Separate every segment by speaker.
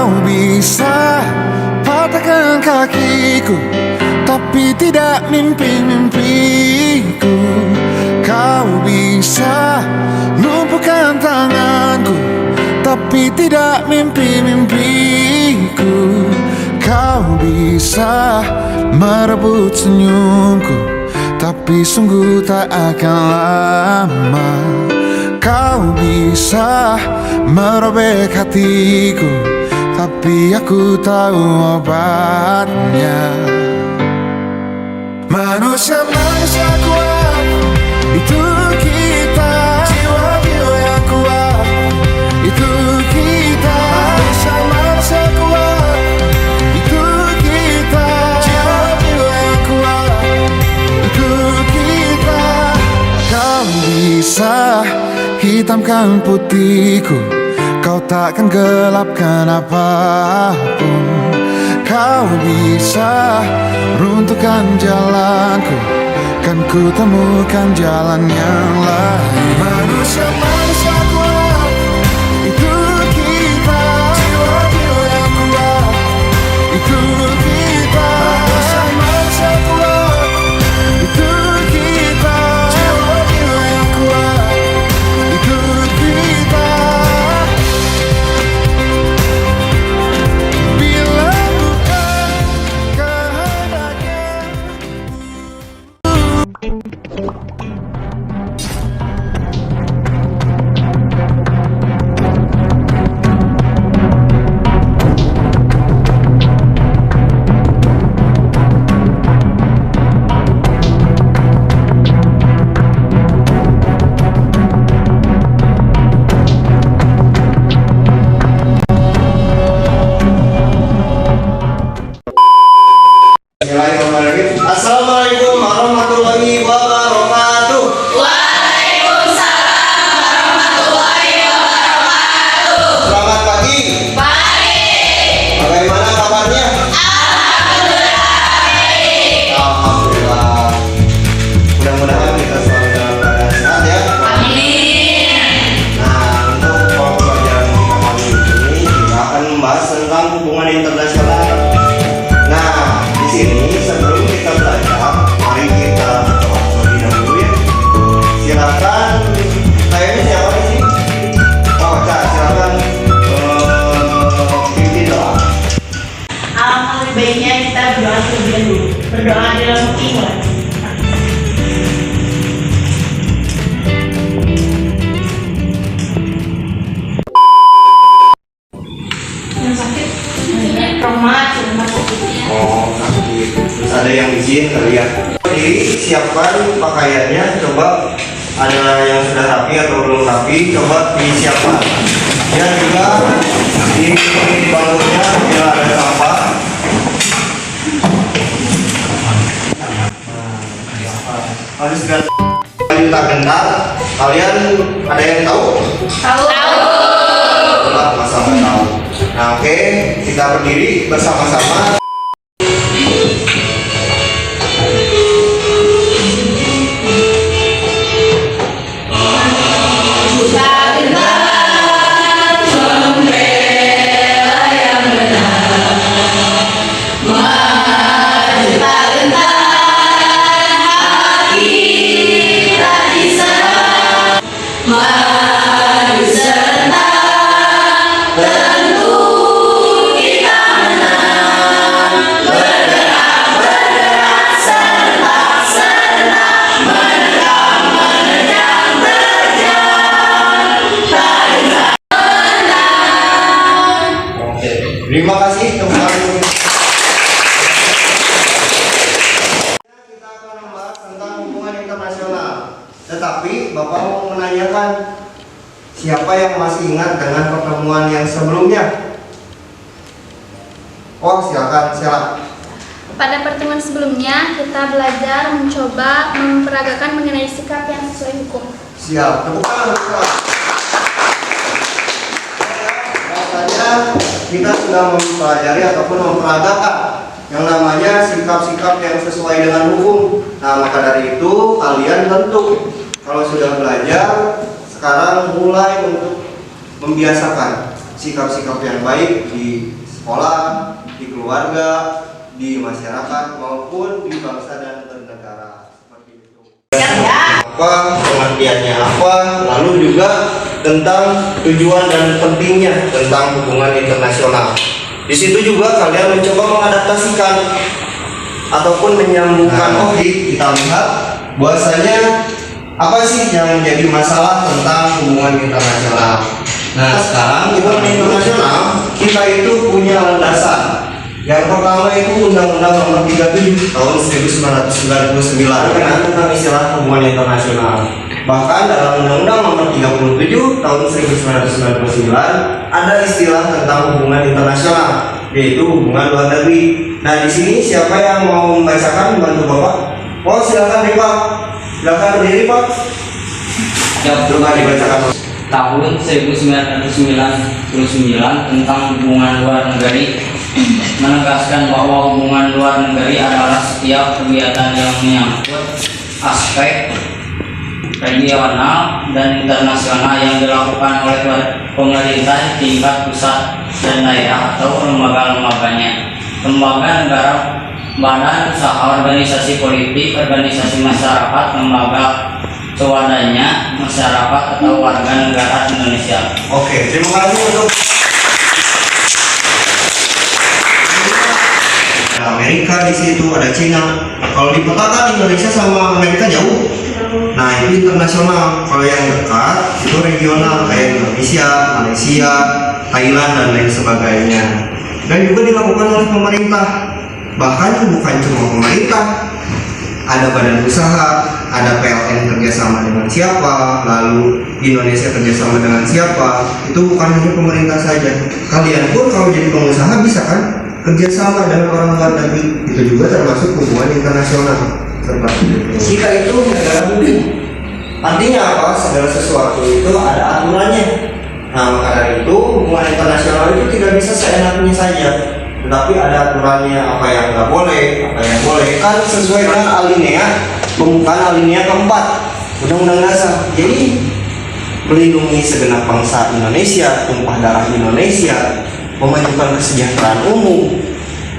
Speaker 1: Kau bisa patahkan kakiku, tapi tidak mimpi-mimpiku. Kau bisa lumpuhkan tanganku, tapi tidak mimpi-mimpiku. Kau bisa merebut senyumku, tapi sungguh tak akan lama. Kau bisa merobek hatiku, tapi aku tahu obatnya. Manusia-manusia kuat, itu kita. Jiwa-jiwa yang kuat, itu kita. Manusia-manusia kuat, itu kita. Jiwa-jiwa yang kuat, itu kita. Kau bisa hitamkan putihku, kau takkan gelapkan apapun. Kau bisa runtuhkan jalanku, kan ku temukan jalan yang lain. Manusia-manusia kuat, itu kita. Jiwa-jiwa yang kuat, itu kita. Manusia-manusia kuat, itu kita. Jiwa-jiwa yang kuat, itu kita. Bila bukan kehendaknya.
Speaker 2: Bismillahirrahmanirrahim. Assalamualaikum warahmatullahi wabarakatuh.
Speaker 3: Waalaikumsalam warahmatullahi wabarakatuh.
Speaker 2: Selamat pagi.
Speaker 3: Pagi.
Speaker 2: Bagaimana kabarnya?
Speaker 3: Alhamdulillah baik.
Speaker 2: Alhamdulillah. Mudah-mudahan kita selalu dalam keadaan sehat ya.
Speaker 3: Amin.
Speaker 2: Nah, untuk pembelajaran kita kali ini kita akan membahas tentang hubungan internasional. Nah, di sini sebelum kita belajar, mari kita berdoa terlebih dahulu ya. Silakan. Kayaknya siapa di sini? Oh, Cak, silakan pimpin doa.
Speaker 4: Alangkah lebih baiknya kita berdoa terlebih dahulu. Berdoa dalam iman. Yang sakit, romat,
Speaker 2: Oh, sakit. Terus ada yang izin kali ya. Jadi siapkan pakaiannya. Coba ada yang sudah rapi atau belum rapi, coba disiapkan. Dan juga di bangkunya bila ada sampah. Harus ganti gentar. Kalian ada yang tahu?
Speaker 3: Tahu.
Speaker 2: Coba masa nggak tahu. Nah, oke, kita berdiri bersama-sama. Terima kasih teman-teman. Kita akan membahas tentang hubungan internasional. Tetapi Bapak mau menanyakan, siapa yang masih ingat dengan pertemuan yang sebelumnya? Oh, silakan.
Speaker 5: Pada pertemuan sebelumnya, kita belajar mencoba memperagakan mengenai sikap yang sesuai hukum.
Speaker 2: Siap, tepuk tangan. Rasanya kita sudah mempelajari ataupun memperagakan yang namanya sikap-sikap yang sesuai dengan hukum. Nah, maka dari itu kalian tentu kalau sudah belajar, sekarang mulai untuk membiasakan sikap-sikap yang baik di sekolah, di keluarga, di masyarakat maupun di bangsa dan bernegara. Seperti itu. Apa pengertiannya apa, lalu juga tentang tujuan dan pentingnya tentang hubungan internasional. Di situ juga kalian mencoba mengadaptasikan ataupun menyambungkan. Kita lihat bahwasanya apa sih yang menjadi masalah tentang hubungan internasional. Nah, sekarang hubungan internasional kita itu punya landasan. Yang pertama itu Undang-Undang Nomor 37 Tahun 1999 tentang istilah hubungan internasional. Bahkan dalam Undang-Undang Nomor 37 Tahun 1999 ada istilah tentang hubungan internasional, yaitu hubungan luar negeri. Nah, di sini siapa yang mau membacakan, bantu Bapak? Oh, silakan nih Pak. Silakan berdiri Pak. Coba dibacakan.
Speaker 6: Tahun 1999 tentang hubungan luar negeri menegaskan bahwa hubungan luar negeri adalah setiap kegiatan yang menyangkut aspek regional dan internasional yang dilakukan oleh pemerintah tingkat pusat dan daerah atau lembaga-lembaganya, lembaga negara, badan usaha, organisasi politik, organisasi masyarakat, lembaga swadaya, masyarakat atau warga negara Indonesia.
Speaker 2: Oke, terima kasih untuk Amerika, di situ ada Cina. Kalau dipetakan Indonesia sama Amerika jauh. Nah, itu internasional. Kalau yang dekat itu regional kayak Indonesia, Malaysia, Thailand dan lain sebagainya. Dan juga dilakukan oleh pemerintah. Bahkan bukan cuma pemerintah, ada badan usaha, ada PLN kerjasama dengan siapa, lalu Indonesia kerjasama dengan siapa. Itu bukan hanya pemerintah saja. Kalian pun kalau jadi pengusaha bisa kan kerjasama dengan orang luar negeri. Itu juga termasuk hubungan internasional. Seperti itu. Kita itu negara hukum. Artinya apa? Segala sesuatu itu ada aturannya. Nah, maka dari itu hubungan internasional itu tidak bisa seenaknya saja, tetapi ada aturannya, apa yang nggak boleh, apa yang boleh, kan sesuai dengan alinea pembukaan alinea keempat Undang-Undang Dasar. Jadi melindungi segenap bangsa Indonesia, tumpah darah Indonesia, memajukan kesejahteraan umum,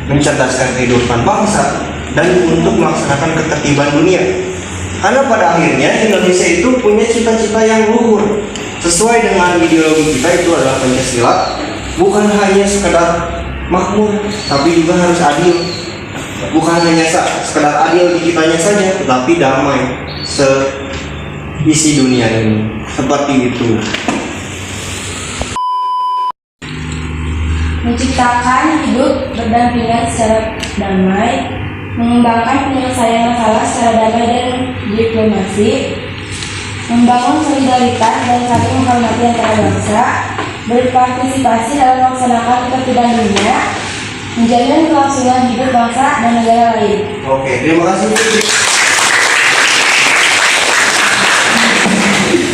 Speaker 2: mencerdaskan kehidupan bangsa, dan untuk melaksanakan ketertiban dunia. Karena pada akhirnya Indonesia itu punya cita-cita yang luhur sesuai dengan ideologi kita, itu adalah Pancasila. Bukan hanya sekedar makmur, tapi juga harus adil. Bukan hanya sekedar adil di kitanya saja, tetapi damai seisi dunia ini. Seperti itu.
Speaker 7: Menciptakan hidup berdampingan secara damai, mengembangkan penyelesaian masalah secara damai dan diplomasi, membangun solidaritas dan saling menghormati antar bangsa, berpartisipasi dalam melaksanakan ketertiban dunia, menjamin kelangsungan hidup bangsa dan negara lain.
Speaker 2: Oke, terima kasih.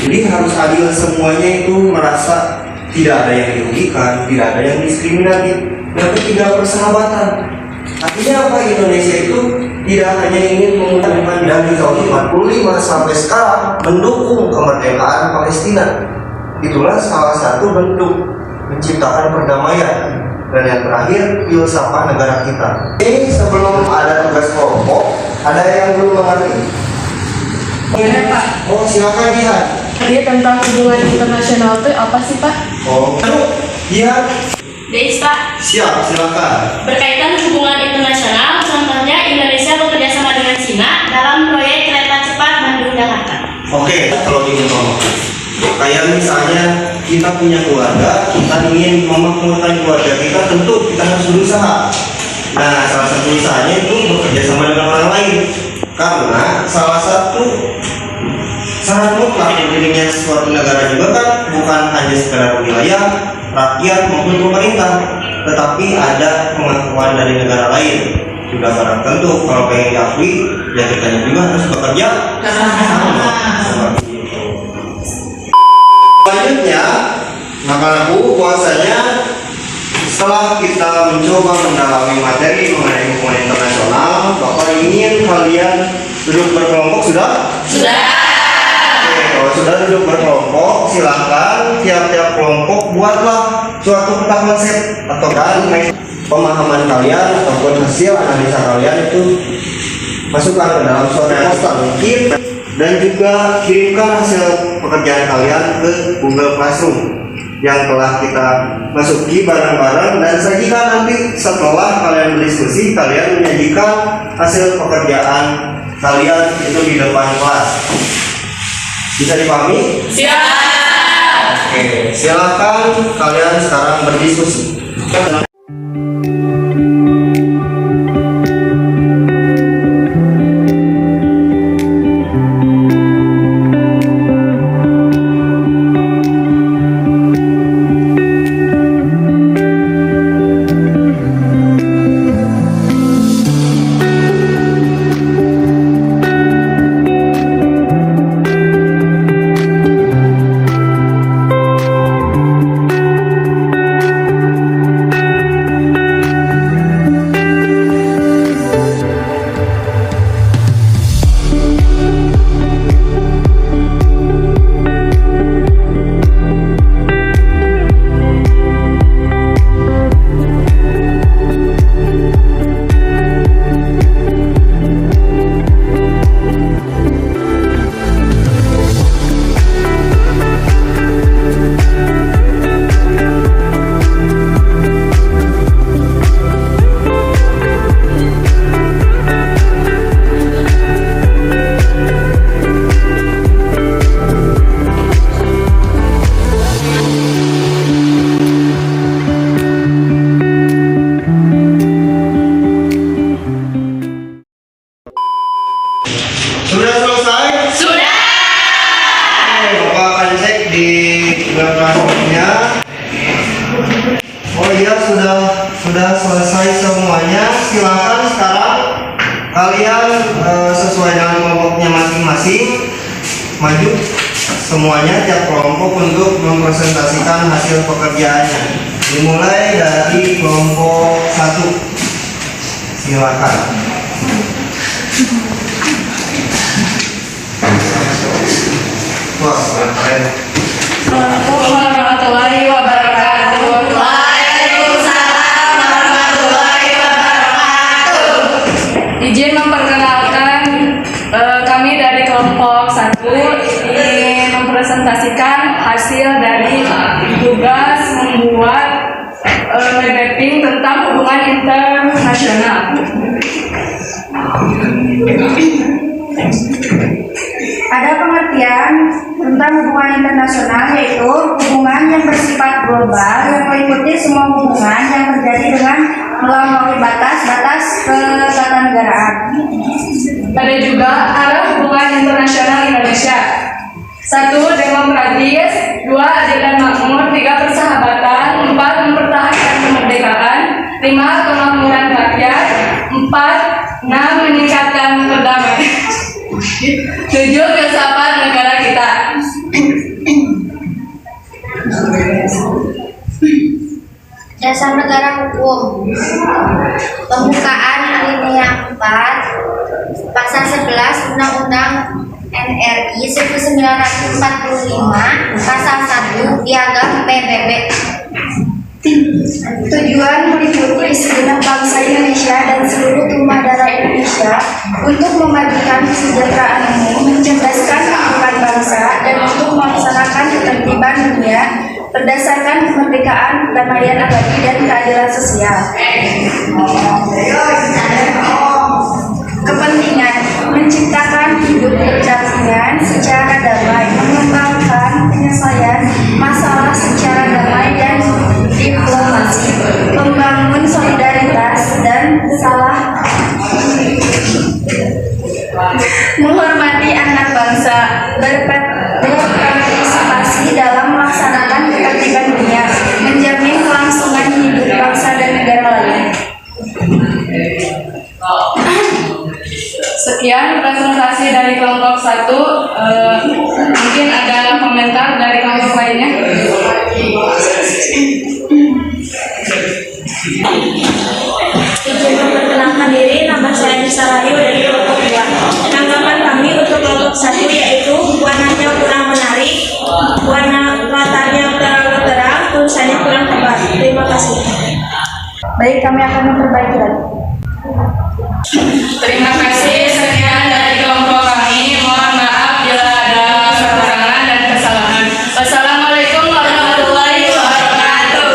Speaker 2: Jadi harus adil, semuanya itu merasa tidak ada yang dirugikan, tidak ada yang diskriminatif, yang ketiga persahabatan. Artinya apa? Indonesia itu tidak hanya ingin menggunakan dari tahun 45 sampai sekarang mendukung kemerdekaan Palestina. Itulah salah satu bentuk menciptakan perdamaian. Dan yang terakhir, filsafat negara kita. Ini sebelum ada tugas kelompok, ada yang belum mengerti?
Speaker 7: Iya, Pak.
Speaker 2: Oh, silakan lihat.
Speaker 7: Jadi tentang hubungan internasional itu apa sih, Pak?
Speaker 2: Oh, lihat.
Speaker 4: Deis Pak,
Speaker 2: Siap, silakan.
Speaker 4: berkaitan hubungan internasional, contohnya Indonesia bekerjasama dengan Cina dalam proyek kereta cepat Bandung-Jakarta.
Speaker 2: Oke, kalau diinformasi, kayak misalnya kita punya keluarga, kita ingin memakmurkan keluarga kita, tentu kita harus berusaha. Nah, salah satu usahanya itu bekerja sama dengan orang lain, karena salah satu syarat mutlak berdirinya suatu negara juga kan bukan hanya sekedar wilayah, rakyat maupun pemerintah, tetapi ada pengakuan dari negara lain. Sudah barang tentu kalau pengen diakui, ya kita juga harus bekerja sama. Seperti itu. Selanjutnya, maka bahwasanya setelah kita mencoba mendalami materi mengenai hubungan internasional, Bapak ingin kalian duduk berkelompok sudah?
Speaker 3: Sudah.
Speaker 2: Oke, kalau sudah sudah duduk berkelompok, silakan tiap-tiap kelompok buatlah suatu peta konsep atau kan pemahaman kalian ataupun hasil analisa kalian itu masukkan ke dalam suatu poster mungkin, dan juga kirimkan hasil pekerjaan kalian ke Google Classroom yang telah kita masuki bareng-bareng, dan sajikan nanti setelah kalian berdiskusi, kalian menyajikan hasil pekerjaan kalian itu di depan kelas. Bisa dipahami?
Speaker 3: Siap.
Speaker 2: Oke, silakan kalian sekarang berdiskusi. Sudah selesai?
Speaker 3: Sudah.
Speaker 2: Oke, Bapak akan cek di belakangnya. Oh iya, sudah selesai semuanya. Silakan sekarang kalian sesuai dengan kelompoknya masing-masing maju semuanya tiap kelompok untuk mempresentasikan hasil pekerjaannya. Dimulai dari kelompok 1. Silakan. Wah, keren.
Speaker 7: Assalamualaikum warahmatullahi wabarakatuh.
Speaker 3: Waalaikumsalam warahmatullahi wabarakatuh.
Speaker 7: Izin memperkenalkan, kami dari kelompok 1 ingin mempresentasikan hasil dari tugas membuat mapping tentang hubungan internasional.
Speaker 8: Ada pengertian tentang hubungan internasional, yaitu hubungan yang bersifat global yang meliputi semua hubungan yang terjadi dengan melampaui batas-batas ketatanegaraan.
Speaker 7: Ada juga arah hubungan internasional Indonesia. 1. Demokratis, 2. Adil dan makmur, 3. Persahabatan, 4. Mempertahankan kemerdekaan, 5. Kemakmuran rakyat, 6. Meningkatkan perdamaian, 7. Filsafat negara kita.
Speaker 5: Dasar negara hukum. Pembukaan alinea 4 pasal 11 Undang-Undang NRI 1945 pasal 1 Piagam PBB.
Speaker 8: Tujuan meliputi segenap bangsa Indonesia dan seluruh tumpah darah Indonesia untuk memajukan kesejahteraan umum, mencerdaskan kehidupan bangsa, dan untuk melaksanakan ketertiban dunia berdasarkan kemerdekaan, kedamaian abadi, dan keadilan sosial. Kepentingan menciptakan hidup berdampingan secara damai, mengembangkan penyelesaian masalah secara damai dan diplomasi, membangun solidaritas dan menghormati anak bangsa, berpartisipasi dalam melaksanakan ketertiban dunia, menjamin kelangsungan hidup bangsa dan negara lain.
Speaker 7: Sekian presentasi dari kelompok 1. Mungkin ada komentar dari kelompok lainnya.
Speaker 4: Izin memperkenalkan diri, nama saya Nisa Rayu dari kelompok 2. Tanggapan kami untuk kelompok 1 yaitu warnanya kurang menarik.
Speaker 8: kami akan memperbaiki lagi.
Speaker 3: Terima kasih, sekian dari kelompok kami. Mohon maaf bila ada kekurangan dan kesalahan. Wassalamualaikum warahmatullahi wabarakatuh.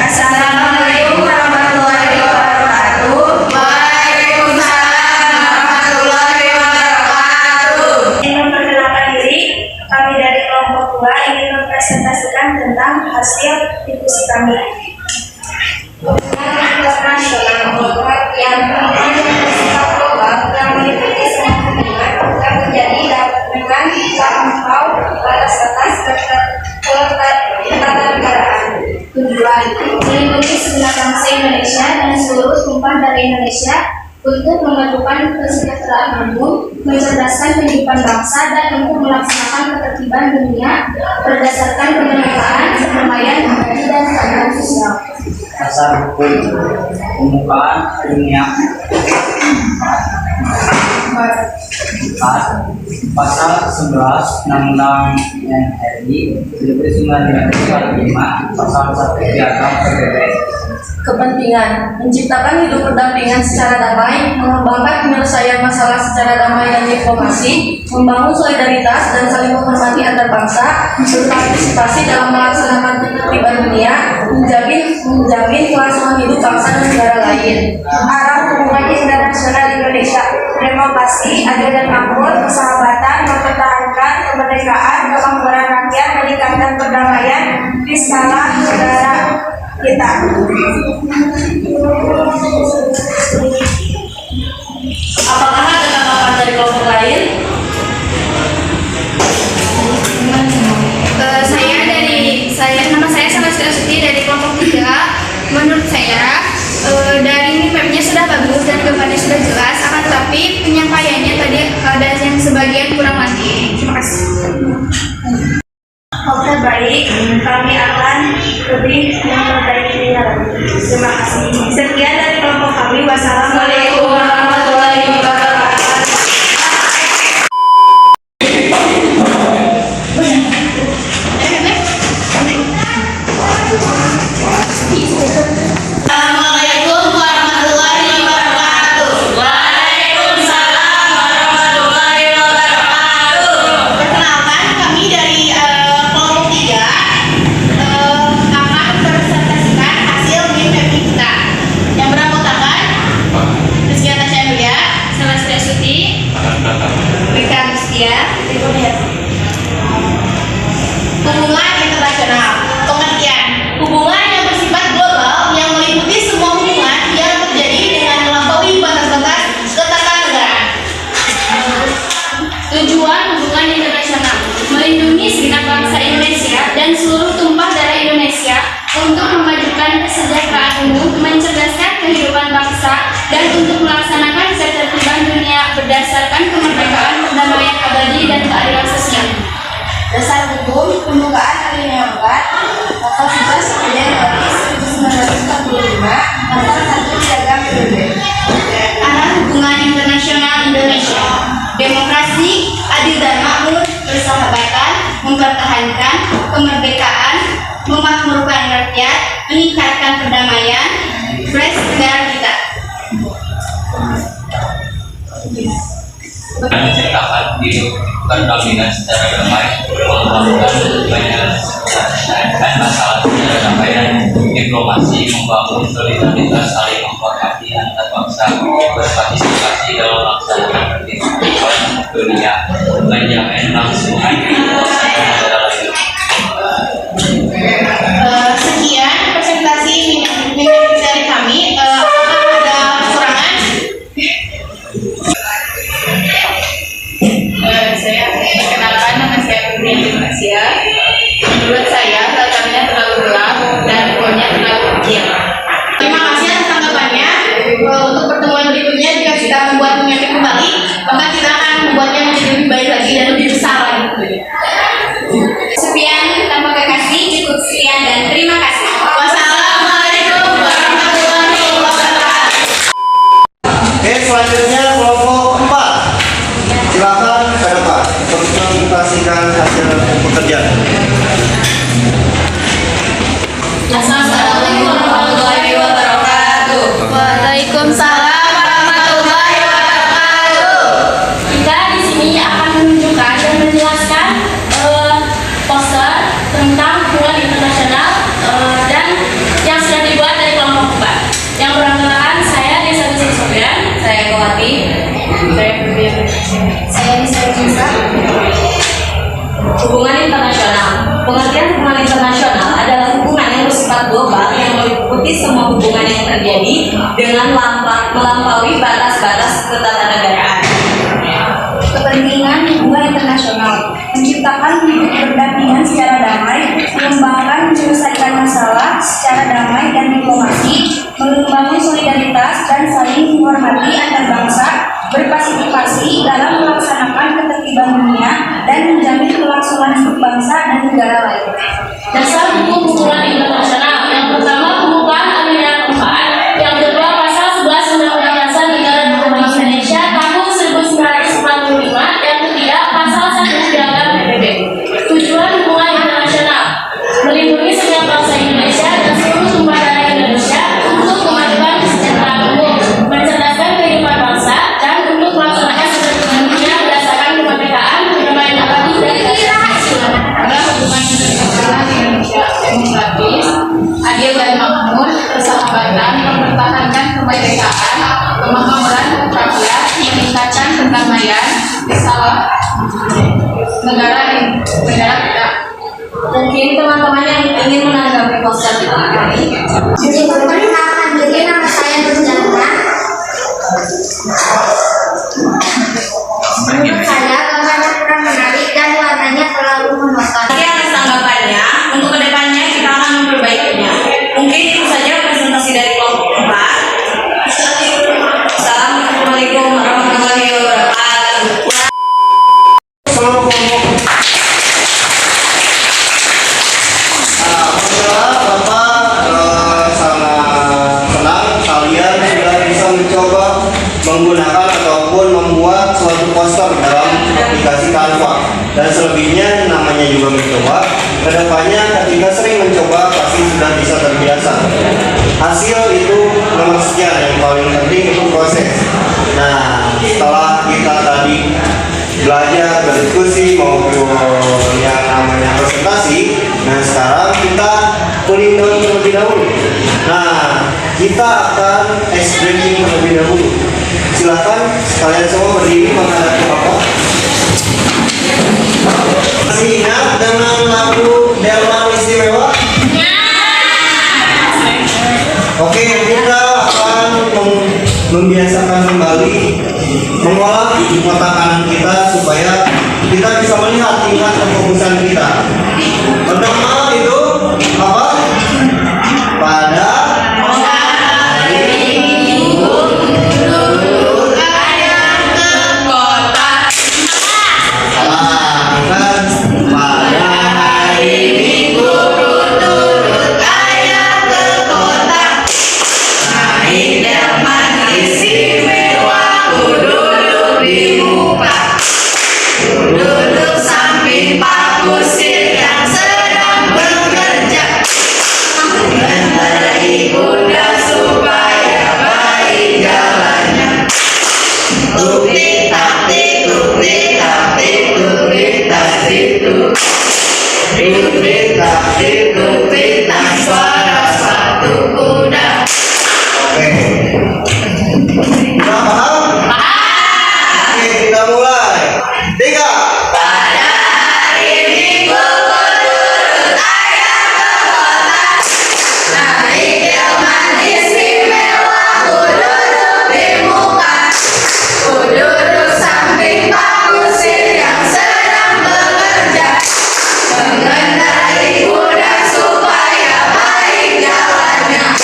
Speaker 8: Assalamualaikum warahmatullahi wabarakatuh.
Speaker 3: Waalaikumsalam warahmatullahi wabarakatuh.
Speaker 8: Ingin memperkenalkan diri, kami dari kelompok 2 ingin mempresentasikan tentang hasil diskusi kami. Hubungan internasional yang bersifat global yang meliputi semua hubungan yang terjadi dengan lampau batas-batas ketatanegaraan. Tujuan meliputi segenap bangsa Indonesia dan seluruh tumpah dari Indonesia untuk memajukan kesejahteraan umum, mencerdaskan kehidupan bangsa, dan untuk melaksanakan ketertiban dunia berdasarkan kebenekaan, perdamaian, abadi, dan keadilan sosial.
Speaker 6: Dasar hukum pembukaan dunia. Pasal 11 Undang-Undang NRI 1945 Pasal 1 Piagam PBB.
Speaker 7: Kepentingan menciptakan hidup berdampingan secara damai, mengembangkan penyelesaian masalah secara damai dan diplomasi, membangun solidaritas dan saling menghormati antar bangsa, berpartisipasi dalam melaksanakan ketertiban dunia, menjamin kelangsungan hidup bangsa dan negara lain.
Speaker 8: Arah hubungan internasional Indonesia: demokrasi, adil dan makmur, persahabatan, mempertahankan kemerdekaan, kemakmuran rakyat, meningkatkan perdamaian di skala negara kita.
Speaker 3: Apakah ada tanggapan dari kelompok lain?
Speaker 5: Nama saya Salastri Astuti dari kelompok 3. Menurut saya dari mapnya sudah bagus dan gambarnya sudah jelas, akan tetapi penyampaiannya tadi ada yang sebagian kurang lagi. Terima kasih.
Speaker 8: Oke, baik, kami akan lebih memperbaikinya lagi. Terima kasih. Sekian dari kelompok kami. Wassalamualaikum warahmatullahi wabarakatuh.
Speaker 3: Assalamualaikum warahmatullahi wabarakatuh. Waalaikumsalam warahmatullahi wabarakatuh.
Speaker 4: Perkenalkan, kami dari kelompok 3 akan mempresentasikan hasil mimpi kita yang beranggotakan Rizky Natasha Mulia, Salastri Astuti, Rika Agustia. Hubungan internasional. Pengertian: hubungan yang bersifat global yang meliputi semua hubungan yang terjadi dengan melampaui batas-batas ketatanegaraan. Tujuan hubungan internasional: melindungi segenap bangsa Indonesia dan seluruh tumpah darah Indonesia untuk memajukan kesejahteraan umum, mencerdaskan kehidupan bangsa, dan untuk melaksanakan ketertiban dunia berdasarkan kemerdekaan, perdamaian abadi, dan keadilan sosial.
Speaker 7: Dasar hukum pembukaan alinea 4 Pasal 11 Januari 1945 Pasal 1 Piagam PBB.
Speaker 4: Arah hubungan internasional Indonesia: demokrasi, adil dan makmur, persahabatan, mempertahankan kemerdekaan, memakmurkan rakyat, meningkatkan perdamaian, fresh negara kita.
Speaker 6: Menciptakan hidup berdampingan secara damai, membangun menyelesaikan masalah secara damai dan diplomasi, membangun solidaritas, saling menghormati antar bangsa, berpartisipasi dalam melaksanakan ketertiban dunia, menjamin kelangsungan hidup bangsa dan negara lain.
Speaker 4: Sekian presentasi mimpi dari kami. Apakah ada kekurangan?
Speaker 5: Saya perkenalkan, nama saya Putri Indonesia. Menurut saya latarnya terlalu gelap dan fontnya terlalu kecil.
Speaker 4: Terima kasih atas tanggapannya. Untuk pertemuan berikutnya, jika kita membuat mimpi kembali, maka kita akan membuatnya menjadi lebih baik lagi dan lebih besar lagi.
Speaker 5: Sekian, tanpa kekasih, cukup sekian dan terima kasih.
Speaker 4: Wassalamualaikum warahmatullahi wabarakatuh.
Speaker 2: Oke, selanjutnya kelompok 4.
Speaker 3: Hubungan internasional. Pengertian hubungan internasional adalah hubungan yang bersifat global yang meliputi semua hubungan yang terjadi dengan melampaui batas-batas ketatanegaraan.
Speaker 8: Kepentingan hubungan internasional menciptakan hidup berdampingan secara damai, mengembangkan menyelesaikan masalah secara damai dan diplomasi, membangun solidaritas dan saling menghormati antar bangsa, berpartisipasi dalam melaksanakan ketertiban dunia, dan menjamin kelangsungan hidup bangsa dan negara lain.
Speaker 4: Dasar hukum hubungan internasional. Yang pertama, pembukaan alinea keempat. Yang kedua, pasal 11 Undang-Undang Dasar Negara Republik Indonesia tahun 1945. Yang ketiga, pasal 1 Piagam PBB. Tujuan hubungan internasional: melindungi setiap bangsa Indonesia dan seluruh tumpah darah Indonesia untuk memajukan kesejahteraan umum, mencerdaskan kehidupan bangsa, dan untuk melaksanakan ketertiban dunia berdasarkan kemerdekaan, kedamaian abadi, dan keadilan.
Speaker 3: Hubungan internasional Indonesia demokratis, adil dan makmur, persahabatan, mempertahankan kemerdekaan, kemakmuran rakyat, meningkatkan perdamaian di salah negara kita. Mungkin teman-teman yang ingin menanggapi poster ini.
Speaker 5: Perkenalkan diri, nama saya Nurjana. Menurut saya gambarnya kurang menarik dan warnanya terlalu monoton.
Speaker 3: Oke, atas tanggapannya, untuk kedepannya kita akan memperbaikinya. Mungkin itu saja presentasi dari kelompok 4. Assalamualaikum warahmatullahi wabarakatuh.
Speaker 2: Seluruh kelompok. Alhamdulillah Bapak sangat senang kalian sudah bisa mencoba menggunakan ataupun membuat suatu poster dalam aplikasi Canva. Dan selebihnya namanya juga mencoba. Kedepannya ketika sering mencoba pasti sudah bisa terbiasa. Hasil itu nomor sekian, yang paling penting itu proses. Nah, setelah kita tadi belajar berdiskusi maupun yang namanya presentasi, nah sekarang kita cooling down terlebih dahulu. Nah, kita akan ice breaking terlebih dahulu. Silakan kalian semua berdiri menghadap ke Bapak. Masih ingat dengan lagu Delman Istimewa? Oke, kita akan membiasakan kembali mengolah mata kanan kita supaya kita bisa melihat tingkat kefokusan kita. Pertama itu apa? Pada suara satu kuda. Oke. Kita paham? Oke, kita mulai. 3. Pada hari Minggu menurut ayah ke kota, naik delman istimewa, ku duduk di muka, ku duduk samping Pak Kusir yang sedang bekerja, mengendarai kuda supaya baik jalannya.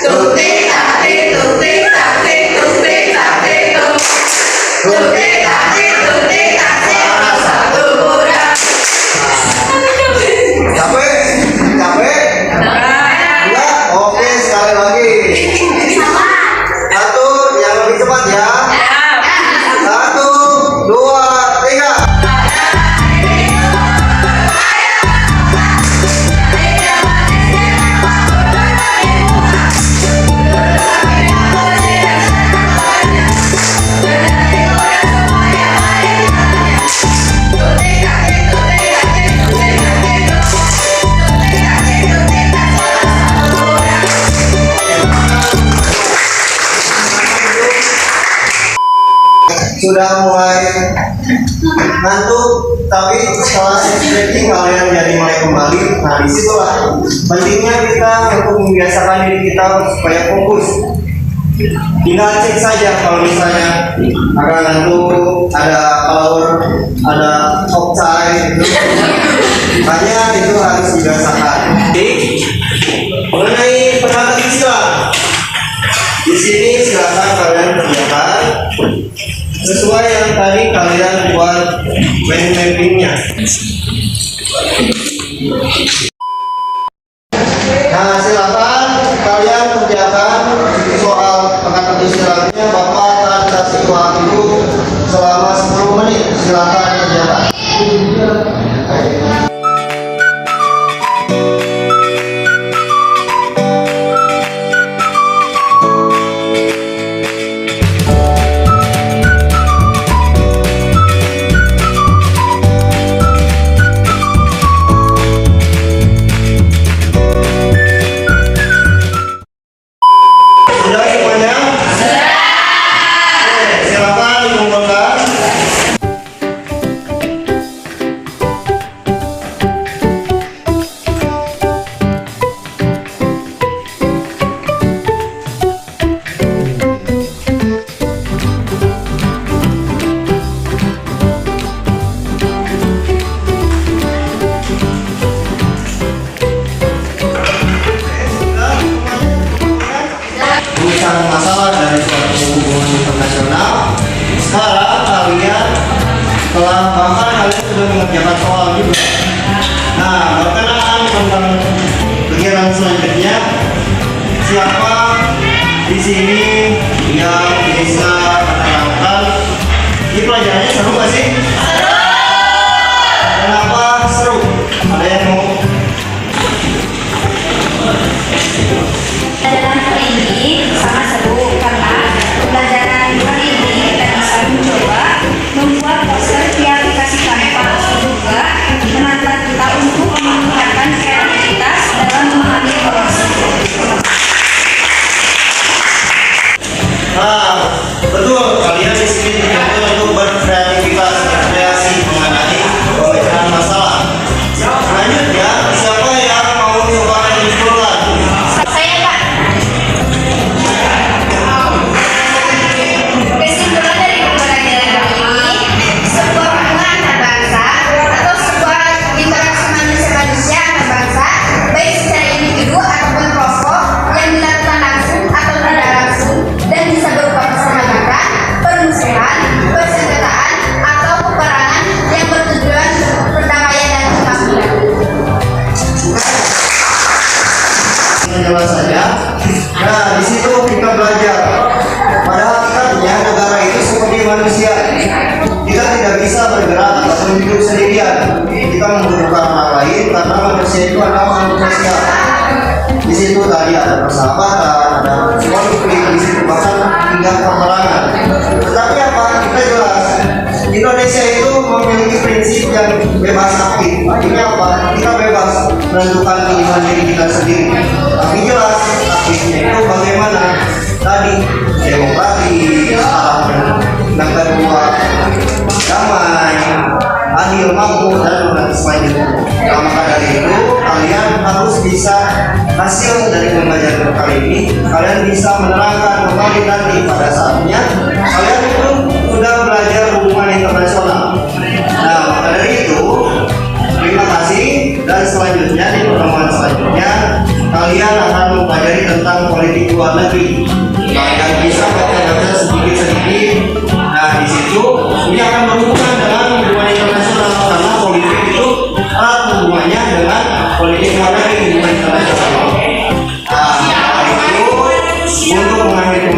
Speaker 2: Tuktik taktik tuktik taktik tuktik taktik tuk. Tuktik taktik tuktik taktik satu kuda. Capek? Capek? Enggak? Oke, sekali lagi. Satu, yang lebih cepat ya. 1, 2, 3. Sudah mulai ngantuk? tapi setelah setting kalian jadi mulai kembali. Nah disitulah pentingnya kita untuk membiasakan diri kita supaya fokus. Tinggal cek saja kalau misalnya ada ngantuk, ada power, ada offside, makanya itu harus dibiasakan. Jadi mengenai penata istilah, di sini silakan kalian kerjakan sesuai yang tadi kalian buat mind mappingnya. Nah silakan kalian kerjakan soal penata istilahnya. Bapak akan kasih waktu selama 10 menit. Silakan kerjakan. Sudah semuanya? Oke, silakan dikumpulkan. Bukan masalah dari suatu hubungan internasional. Sekarang kalian telah bahkan kalian sudah mengerjakan soal juga. Nah, berkenaan tentang kegiatan selanjutnya, siapa di sini yang bisa menerangkan? Ini pelajarannya seru gak sih? Kenapa seru? Ada yang mau?
Speaker 5: Pelajaran kali ini sangat seru karena pelajaran kali ini kita bisa mencoba membuat poster di aplikasi Canva dan juga menantang kita untuk meningkatkan kreativitas dalam memahami informasi.
Speaker 2: Nah, betul. Kalian di sini dituntut untuk berkreativitas, berkreasi mengenai pemecahan masalah. Selanjutnya, siapa yang mau coba menyimpulkan?
Speaker 5: Saya Pak. Kesimpulan dari pembelajaran kali ini, sebuah hubungan antar bangsa atau sebuah interaksi manusia antar bangsa, baik secara individu ataupun kelompok yang dilakukan langsung atau tidak langsung dan bisa berupa persahabatan, permusuhan, persengketaan atau peperangan yang bertujuan perdamaian dan kemakmuran.
Speaker 2: Jelas saja. Nah, di situ kita belajar. Pada hakikatnya negara itu seperti manusia. Kita tidak bisa bergerak ataupun hidup sendirian. Kita membutuhkan orang lain karena manusia itu adalah makhluk sosial. Di situ tadi ada persahabatan, ada konflik, di situ bahkan hingga peperangan. Tetapi apa? Kita jelas. Indonesia itu memiliki prinsip yang bebas aktif. Artinya apa? Kita bebas menentukan pilihan diri kita sendiri. Tapi jelas aktifnya itu bagaimana? Tadi demokratis, yang kedua damai, adil, makmur, dan selanjutnya. Nah, maka dari itu kalian harus bisa hasil dari pembelajaran kali ini. Kalian bisa menerangkan kembali nanti pada saatnya kalian itu sudah belajar hubungan internasional. Nah, maka dari itu terima kasih, dan selanjutnya di pertemuan selanjutnya kalian akan mempelajari tentang politik luar negeri. Kalian bisa baca-baca sedikit-sedikit. Nah, di situ ini akan berhubungan dengan hubungan internasional karena politik itu erat hubungannya dengan politik luar negeri, hubungan internasional. Nah, maka itu untuk mengakhiri